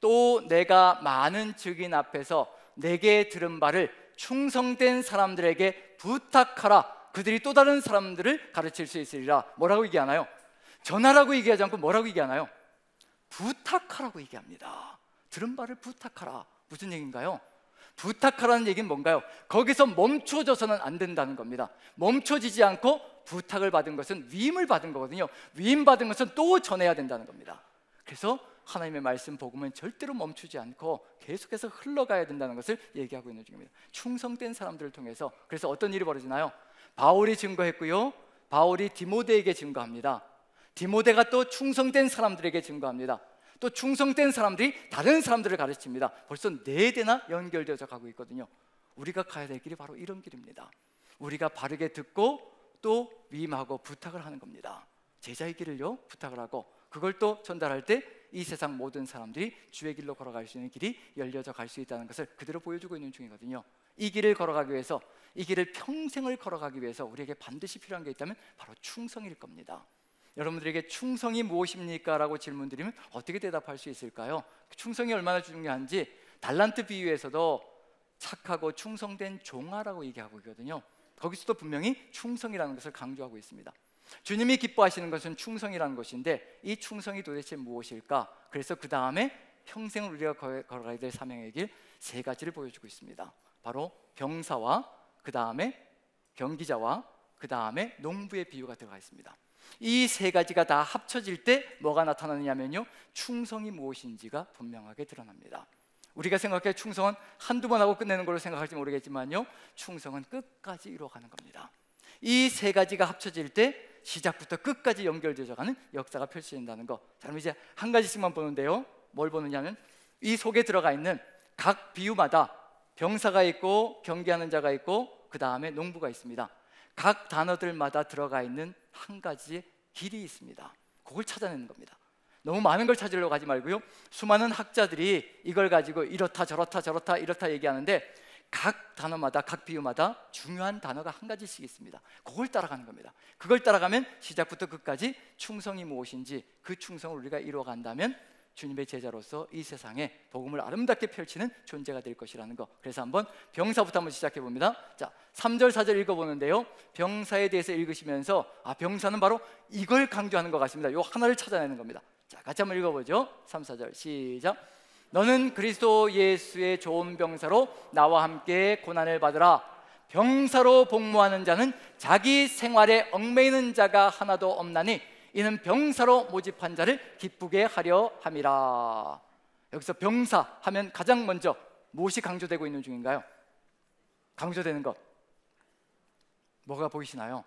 또 내가 많은 증인 앞에서 내게 들은 바를 충성된 사람들에게 부탁하라. 그들이 또 다른 사람들을 가르칠 수 있으리라. 뭐라고 얘기하나요? 전하라고 얘기하지 않고 뭐라고 얘기하나요? 부탁하라고 얘기합니다. 들은 바를 부탁하라. 무슨 얘기인가요? 부탁하라는 얘기는 뭔가요? 거기서 멈춰져서는 안 된다는 겁니다. 멈춰지지 않고 부탁을 받은 것은 위임을 받은 거거든요. 위임 받은 것은 또 전해야 된다는 겁니다. 그래서 하나님의 말씀 복음은 절대로 멈추지 않고 계속해서 흘러가야 된다는 것을 얘기하고 있는 중입니다. 충성된 사람들을 통해서. 그래서 어떤 일이 벌어지나요? 바울이 증거했고요, 바울이 디모데에게 증거합니다. 디모데가 또 충성된 사람들에게 증거합니다. 또 충성된 사람들이 다른 사람들을 가르칩니다. 벌써 4대나 연결되어서 가고 있거든요. 우리가 가야 될 길이 바로 이런 길입니다. 우리가 바르게 듣고 또 위임하고 부탁을 하는 겁니다. 제자의 길을요 부탁을 하고, 그걸 또 전달할 때 이 세상 모든 사람들이 주의 길로 걸어갈 수 있는 길이 열려져 갈 수 있다는 것을 그대로 보여주고 있는 중이거든요. 이 길을 걸어가기 위해서, 이 길을 평생을 걸어가기 위해서 우리에게 반드시 필요한 게 있다면 바로 충성일 겁니다. 여러분들에게 충성이 무엇입니까? 라고 질문 드리면 어떻게 대답할 수 있을까요? 충성이 얼마나 중요한지 달란트 비유에서도 착하고 충성된 종아라고 얘기하고 있거든요. 거기서도 분명히 충성이라는 것을 강조하고 있습니다. 주님이 기뻐하시는 것은 충성이라는 것인데, 이 충성이 도대체 무엇일까? 그래서 그 다음에 평생을 우리가 걸어가야 될 사명의 길 3가지를 보여주고 있습니다. 바로 병사와 그 다음에 경기자와 그 다음에 농부의 비유가 들어가 있습니다. 이 3가지가 다 합쳐질 때 뭐가 나타나느냐면요, 충성이 무엇인지가 분명하게 드러납니다. 우리가 생각해 충성은 한두 번 하고 끝내는 걸로 생각할지 모르겠지만요, 충성은 끝까지 이루어가는 겁니다. 이 3가지가 합쳐질 때 시작부터 끝까지 연결되어 가는 역사가 펼쳐진다는 거. 자, 그럼 이제 한 가지씩만 보는데요, 뭘 보느냐면 이 속에 들어가 있는 각 비유마다 병사가 있고 경계하는 자가 있고 그 다음에 농부가 있습니다. 각 단어들마다 들어가 있는 한 가지의 길이 있습니다. 그걸 찾아내는 겁니다. 너무 많은 걸 찾으려고 하지 말고요, 수많은 학자들이 이걸 가지고 이렇다 저렇다 저렇다 이렇다 얘기하는데 각 단어마다, 각 비유마다 중요한 단어가 한 가지씩 있습니다. 그걸 따라가는 겁니다. 그걸 따라가면 시작부터 끝까지 충성이 무엇인지, 그 충성을 우리가 이루어간다면 주님의 제자로서 이 세상에 복음을 아름답게 펼치는 존재가 될 것이라는 거. 그래서 한번 병사부터 한번 시작해 봅니다. 자, 3절 4절 읽어보는데요, 병사에 대해서 읽으시면서 병사는 바로 이걸 강조하는 것 같습니다. 요 하나를 찾아내는 겁니다. 자, 같이 한번 읽어보죠. 3, 4절 시작. 너는 그리스도 예수의 좋은 병사로 나와 함께 고난을 받으라. 병사로 복무하는 자는 자기 생활에 얽매이는 자가 하나도 없나니 이는 병사로 모집한 자를 기쁘게 하려 함이라. 여기서 병사 하면 가장 먼저 무엇이 강조되고 있는 중인가요? 강조되는 것 뭐가 보이시나요?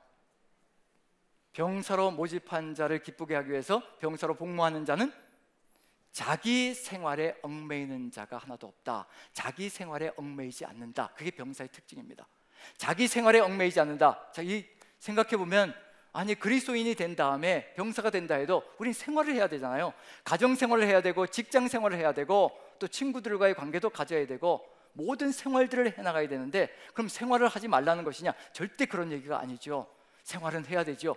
병사로 모집한 자를 기쁘게 하기 위해서 병사로 복무하는 자는 자기 생활에 얽매이는 자가 하나도 없다. 자기 생활에 얽매이지 않는다. 그게 병사의 특징입니다. 자기 생활에 얽매이지 않는다. 자, 이 생각해보면, 아니 그리스도인이 된 다음에 병사가 된다 해도 우린 생활을 해야 되잖아요. 가정 생활을 해야 되고 직장 생활을 해야 되고 또 친구들과의 관계도 가져야 되고 모든 생활들을 해나가야 되는데, 그럼 생활을 하지 말라는 것이냐? 절대 그런 얘기가 아니죠. 생활은 해야 되죠.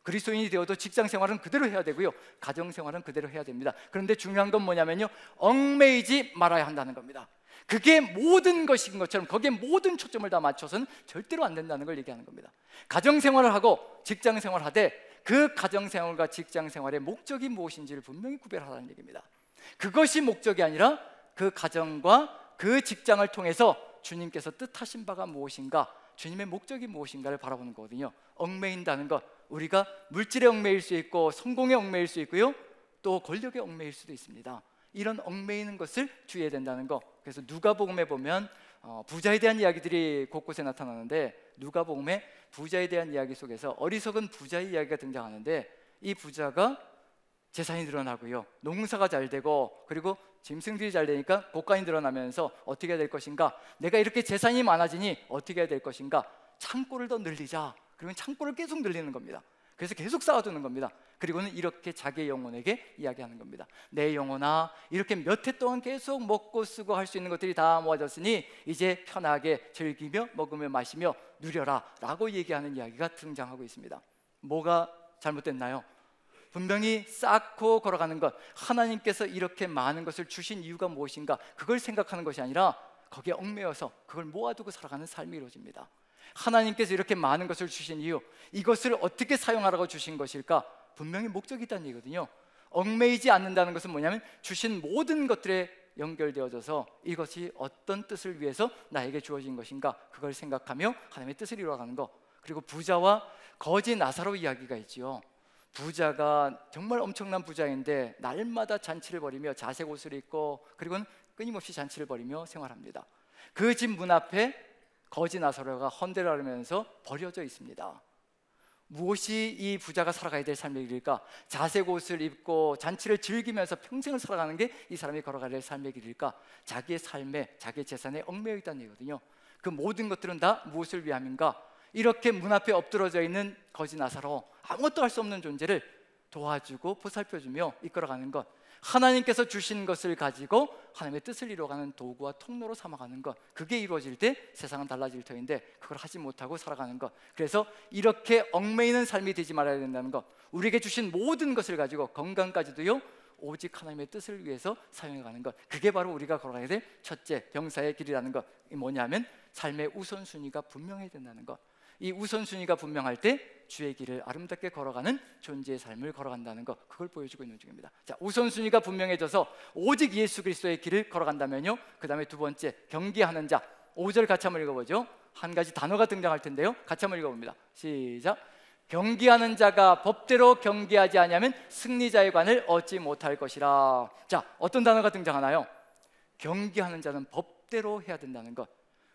그리스도인이 되어도 직장 생활은 그대로 해야 되고요, 가정 생활은 그대로 해야 됩니다. 그런데 중요한 건 뭐냐면요, 엉매이지 말아야 한다는 겁니다. 그게 모든 것인 것처럼 거기에 모든 초점을 다 맞춰서는 절대로 안 된다는 걸 얘기하는 겁니다. 가정 생활을 하고 직장 생활을 하되 그 가정 생활과 직장 생활의 목적이 무엇인지를 분명히 구별하라는 얘기입니다. 그것이 목적이 아니라 그 가정과 그 직장을 통해서 주님께서 뜻하신 바가 무엇인가, 주님의 목적이 무엇인가를 바라보는 거거든요. 얽매인다는 것, 우리가 물질에 얽매일 수 있고 성공에 얽매일 수 있고요, 또 권력에 얽매일 수도 있습니다. 이런 얽매이는 것을 주의해야 된다는 것. 그래서 누가복음에 보면 부자에 대한 이야기들이 곳곳에 나타나는데, 누가복음에 부자에 대한 이야기 속에서 어리석은 부자의 이야기가 등장하는데, 이 부자가 재산이 늘어나고요, 농사가 잘 되고, 그리고 짐승들이 잘 되니까 곡간이 늘어나면서 어떻게 해야 될 것인가, 내가 이렇게 재산이 많아지니 어떻게 해야 될 것인가, 창고를 더 늘리자. 그러면 창고를 계속 늘리는 겁니다. 그래서 계속 쌓아두는 겁니다. 그리고는 이렇게 자기의 영혼에게 이야기하는 겁니다. 내 영혼아, 이렇게 몇 해 동안 계속 먹고 쓰고 할 수 있는 것들이 다 모아졌으니 이제 편하게 즐기며 먹으며 마시며 누려라 라고 얘기하는 이야기가 등장하고 있습니다. 뭐가 잘못됐나요? 분명히 쌓고 걸어가는 것, 하나님께서 이렇게 많은 것을 주신 이유가 무엇인가, 그걸 생각하는 것이 아니라 거기에 얽매여서 그걸 모아두고 살아가는 삶이 이루어집니다. 하나님께서 이렇게 많은 것을 주신 이유, 이것을 어떻게 사용하라고 주신 것일까? 분명히 목적이 있다는 얘기거든요. 얽매이지 않는다는 것은 뭐냐면 주신 모든 것들에 연결되어져서 이것이 어떤 뜻을 위해서 나에게 주어진 것인가, 그걸 생각하며 하나님의 뜻을 이루어가는 것. 그리고 부자와 거지 나사로 이야기가 있지요. 부자가 정말 엄청난 부자인데 날마다 잔치를 벌이며 자색 옷을 입고, 그리고는 끊임없이 잔치를 벌이며 생활합니다. 그 집 문 앞에 거지 나사로가 헌대를 하면서 버려져 있습니다. 무엇이 이 부자가 살아가야 될 삶의 길일까? 자색 옷을 입고 잔치를 즐기면서 평생을 살아가는 게 이 사람이 걸어가야 될 삶의 길일까? 자기의 삶에, 자기의 재산에 얽매여 있다는 얘기거든요. 그 모든 것들은 다 무엇을 위함인가? 이렇게 문 앞에 엎드러져 있는 거지 나사로, 아무것도 할 수 없는 존재를 도와주고 보살펴주며 이끌어가는 것, 하나님께서 주신 것을 가지고 하나님의 뜻을 이루어가는 도구와 통로로 삼아가는 것, 그게 이루어질 때 세상은 달라질 터인데 그걸 하지 못하고 살아가는 것. 그래서 이렇게 얽매이는 삶이 되지 말아야 된다는 것. 우리에게 주신 모든 것을 가지고 건강까지도요, 오직 하나님의 뜻을 위해서 사용해가는 것, 그게 바로 우리가 걸어가야 될 첫째 병사의 길이라는 것. 이 뭐냐면 삶의 우선순위가 분명해야 된다는 것. 이 우선순위가 분명할 때 주의 길을 아름답게 걸어가는 존재의 삶을 걸어간다는 것, 그걸 보여주고 있는 중입니다. 자, 우선순위가 분명해져서 오직 예수 그리스도의 길을 걸어간다면요, 그 다음에 두 번째, 경계하는 자. 5절 같이 한번 읽어보죠. 한 가지 단어가 등장할 텐데요, 같이 한번 읽어봅니다. 시작. 경계하는 자가 법대로 경계하지 아니하면 승리자의 관을 얻지 못할 것이라. 자, 어떤 단어가 등장하나요? 경계하는 자는 법대로 해야 된다는 것.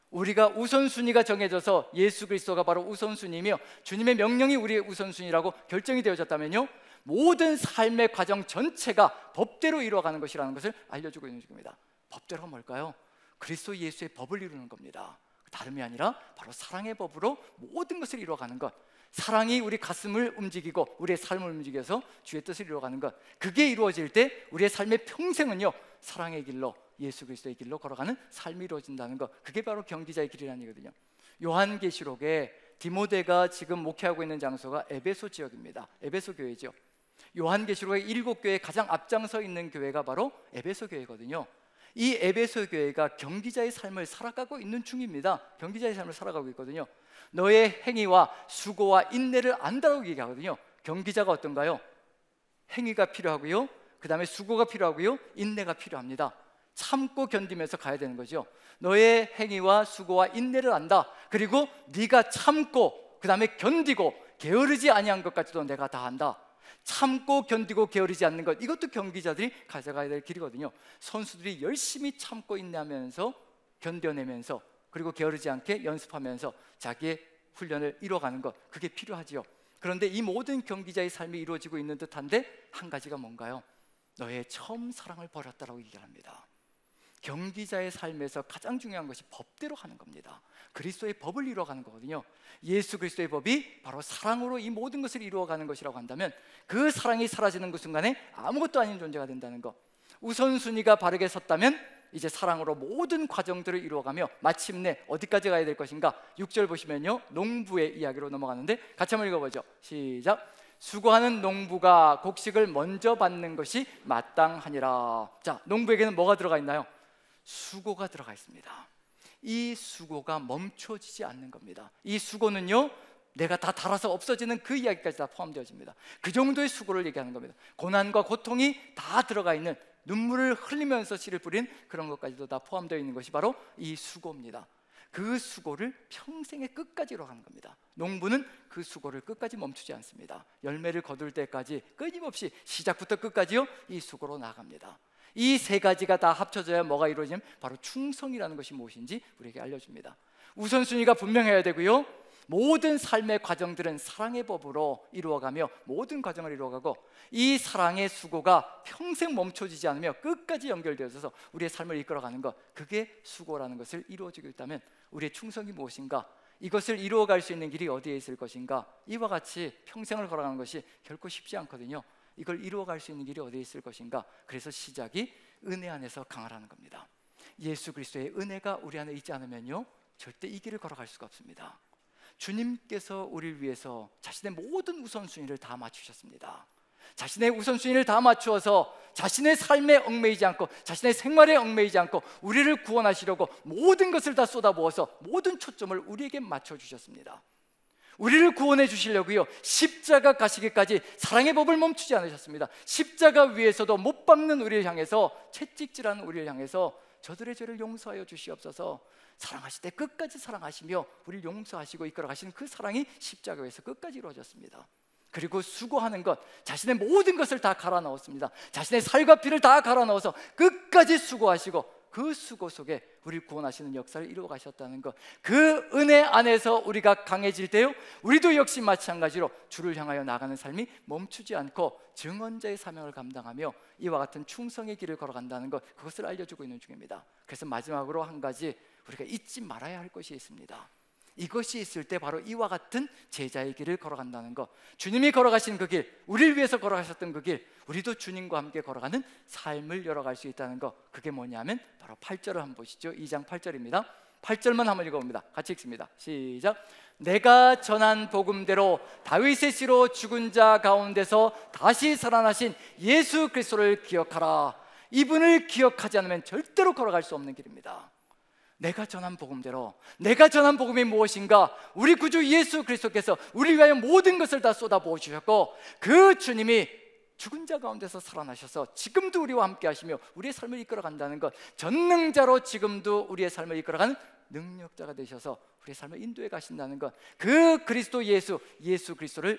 우리가 우선순위가 정해져서 예수 그리스도가 바로 우선순위이며 주님의 명령이 우리의 우선순위라고 결정이 되어졌다면요, 모든 삶의 과정 전체가 법대로 이루어가는 것이라는 것을 알려주고 있는 중입니다. 법대로가 뭘까요? 그리스도 예수의 법을 이루는 겁니다. 다름이 아니라 바로 사랑의 법으로 모든 것을 이루어가는 것. 사랑이 우리 가슴을 움직이고 우리의 삶을 움직여서 주의 뜻을 이루어가는 것, 그게 이루어질 때 우리의 삶의 평생은요, 사랑의 길로, 예수 그리스도의 길로 걸어가는 삶이 이루어진다는 것, 그게 바로 경기자의 길이라는 얘기거든요. 요한계시록에 디모데가 지금 목회하고 있는 장소가 에베소 지역입니다. 에베소 교회죠. 요한계시록의 7교회에 가장 앞장서 있는 교회가 바로 에베소 교회거든요. 이 에베소 교회가 경기자의 삶을 살아가고 있는 중입니다. 경기자의 삶을 살아가고 있거든요. 너의 행위와 수고와 인내를 안다라고 얘기하거든요. 경기자가 어떤가요? 행위가 필요하고요, 그 다음에 수고가 필요하고요, 인내가 필요합니다. 참고 견디면서 가야 되는 거죠. 너의 행위와 수고와 인내를 안다. 그리고 네가 참고 그 다음에 견디고 게으르지 아니한 것까지도 내가 다 안다. 참고 견디고 게으르지 않는 것, 이것도 경기자들이 가져가야 될 길이거든요. 선수들이 열심히 참고 인내하면서 견뎌내면서 그리고 게으르지 않게 연습하면서 자기의 훈련을 이뤄가는 것, 그게 필요하지요. 그런데 이 모든 경기자의 삶이 이루어지고 있는 듯한데 한 가지가 뭔가요? 너의 처음 사랑을 버렸다라고 얘기합니다. 경기자의 삶에서 가장 중요한 것이 법대로 하는 겁니다. 그리스도의 법을 이루어가는 거거든요. 예수 그리스도의 법이 바로 사랑으로 이 모든 것을 이루어가는 것이라고 한다면 그 사랑이 사라지는 그 순간에 아무것도 아닌 존재가 된다는 것. 우선순위가 바르게 섰다면 이제 사랑으로 모든 과정들을 이루어가며 마침내 어디까지 가야 될 것인가? 6절 보시면요, 농부의 이야기로 넘어가는데 같이 한번 읽어보죠. 시작. 수고하는 농부가 곡식을 먼저 받는 것이 마땅하니라. 자, 농부에게는 뭐가 들어가 있나요? 수고가 들어가 있습니다. 이 수고가 멈춰지지 않는 겁니다. 이 수고는요, 내가 다 달아서 없어지는 그 이야기까지 다 포함되어집니다. 그 정도의 수고를 얘기하는 겁니다. 고난과 고통이 다 들어가 있는, 눈물을 흘리면서 씨를 뿌린 그런 것까지도 다 포함되어 있는 것이 바로 이 수고입니다. 그 수고를 평생의 끝까지 이뤄가는 겁니다. 농부는 그 수고를 끝까지 멈추지 않습니다. 열매를 거둘 때까지 끊임없이 시작부터 끝까지요, 이 수고로 나아갑니다. 이 세 가지가 다 합쳐져야 뭐가 이루어지면 바로 충성이라는 것이 무엇인지 우리에게 알려줍니다. 우선순위가 분명해야 되고요, 모든 삶의 과정들은 사랑의 법으로 이루어가며 모든 과정을 이루어가고, 이 사랑의 수고가 평생 멈춰지지 않으며 끝까지 연결되어서 우리의 삶을 이끌어가는 것, 그게 수고라는 것을 이루어지고 있다면 우리의 충성이 무엇인가? 이것을 이루어갈 수 있는 길이 어디에 있을 것인가? 이와 같이 평생을 걸어가는 것이 결코 쉽지 않거든요. 이걸 이루어갈 수 있는 길이 어디에 있을 것인가? 그래서 시작이 은혜 안에서 강하라는 겁니다. 예수 그리스도의 은혜가 우리 안에 있지 않으면요, 절대 이 길을 걸어갈 수가 없습니다. 주님께서 우리를 위해서 자신의 모든 우선순위를 다 맞추셨습니다. 자신의 우선순위를 다 맞추어서 자신의 삶에 얽매이지 않고 자신의 생활에 얽매이지 않고 우리를 구원하시려고 모든 것을 다 쏟아부어서 모든 초점을 우리에게 맞춰주셨습니다. 우리를 구원해 주시려고요, 십자가 가시기까지 사랑의 법을 멈추지 않으셨습니다. 십자가 위에서도 못 박는 우리를 향해서, 채찍질하는 우리를 향해서 저들의 죄를 용서하여 주시옵소서, 사랑하실 때 끝까지 사랑하시며 우리를 용서하시고 이끌어 가시는 그 사랑이 십자가에서 끝까지 이루어졌습니다. 그리고 수고하는 것, 자신의 모든 것을 다 갈아 넣었습니다. 자신의 살과 피를 다 갈아 넣어서 끝까지 수고하시고 그 수고 속에 우리를 구원하시는 역사를 이루어 가셨다는 것, 그 은혜 안에서 우리가 강해질 때요, 우리도 역시 마찬가지로 주를 향하여 나가는 삶이 멈추지 않고 증언자의 사명을 감당하며 이와 같은 충성의 길을 걸어간다는 것, 그것을 알려주고 있는 중입니다. 그래서 마지막으로 한 가지 우리가 잊지 말아야 할 것이 있습니다. 이것이 있을 때 바로 이와 같은 제자의 길을 걸어간다는 것, 주님이 걸어가신 그 길, 우리를 위해서 걸어가셨던 그 길, 우리도 주님과 함께 걸어가는 삶을 열어갈 수 있다는 것, 그게 뭐냐면 바로 8절을 한번 보시죠. 2장 8절입니다. 8절만 한번 읽어봅니다. 같이 읽습니다. 시작. 내가 전한 복음대로 다윗의 씨로 죽은 자 가운데서 다시 살아나신 예수 그리스도를 기억하라. 이분을 기억하지 않으면 절대로 걸어갈 수 없는 길입니다. 내가 전한 복음대로, 내가 전한 복음이 무엇인가? 우리 구주 예수 그리스도께서 우리 위하여 모든 것을 다 쏟아부어 주셨고, 그 주님이 죽은 자 가운데서 살아나셔서 지금도 우리와 함께 하시며 우리의 삶을 이끌어간다는 것, 전능자로 지금도 우리의 삶을 이끌어가는 능력자가 되셔서 우리의 삶을 인도해 가신다는 것, 그 그리스도 예수 그리스도를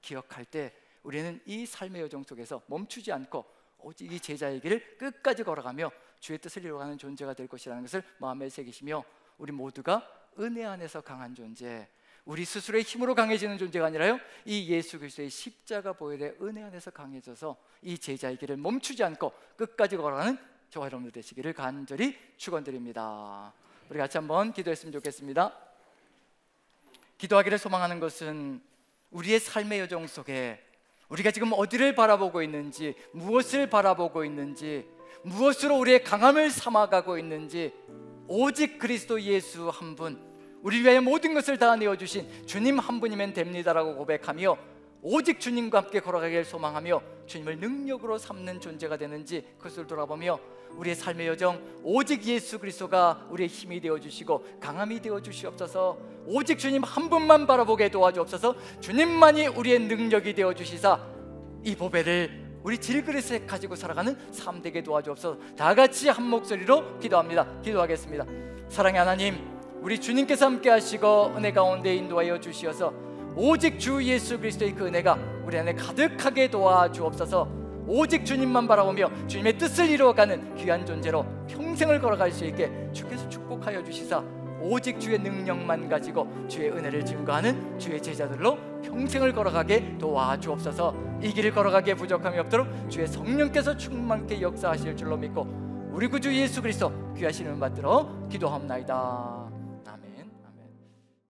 기억할 때 우리는 이 삶의 여정 속에서 멈추지 않고 오직 이 제자의 길을 끝까지 걸어가며 주의 뜻을 이루어가는 존재가 될 것이라는 것을 마음에 새기시며, 우리 모두가 은혜 안에서 강한 존재, 우리 스스로의 힘으로 강해지는 존재가 아니라요, 이 예수 그리스도의 십자가 보혈의 은혜 안에서 강해져서 이 제자의 길을 멈추지 않고 끝까지 걸어가는 저와 여러분들 되시기를 간절히 축원드립니다. 우리 같이 한번 기도했으면 좋겠습니다. 기도하기를 소망하는 것은 우리의 삶의 여정 속에 우리가 지금 어디를 바라보고 있는지, 무엇을 바라보고 있는지, 무엇으로 우리의 강함을 삼아가고 있는지, 오직 그리스도 예수 한 분, 우리 위하여 모든 것을 다 내어주신 주님 한 분이면 됩니다라고 고백하며 오직 주님과 함께 걸어가길 소망하며 주님을 능력으로 삼는 존재가 되는지 그것을 돌아보며 우리의 삶의 여정, 오직 예수 그리스도가 우리의 힘이 되어주시고 강함이 되어주시옵소서, 오직 주님 한 분만 바라보게 도와주옵소서, 주님만이 우리의 능력이 되어주시사 이 보배를 우리 질그릇에 가지고 살아가는 삶 되게 도와주옵소서. 다 같이 한 목소리로 기도합니다. 기도하겠습니다. 사랑의 하나님, 우리 주님께서 함께 하시고 은혜 가운데 인도하여 주시어서 오직 주 예수 그리스도의 그 은혜가 우리 안에 가득하게 도와주옵소서. 오직 주님만 바라보며 주님의 뜻을 이루어가는 귀한 존재로 평생을 걸어갈 수 있게 주께서 축복하여 주시사 오직 주의 능력만 가지고 주의 은혜를 증거하는 주의 제자들로 평생을 걸어가게 도와주옵소서. 이 길을 걸어가기에 부족함이 없도록 주의 성령께서 충만케 역사하실 줄로 믿고 우리 구주 예수 그리스도 귀하신 이름 받들어 기도합나이다.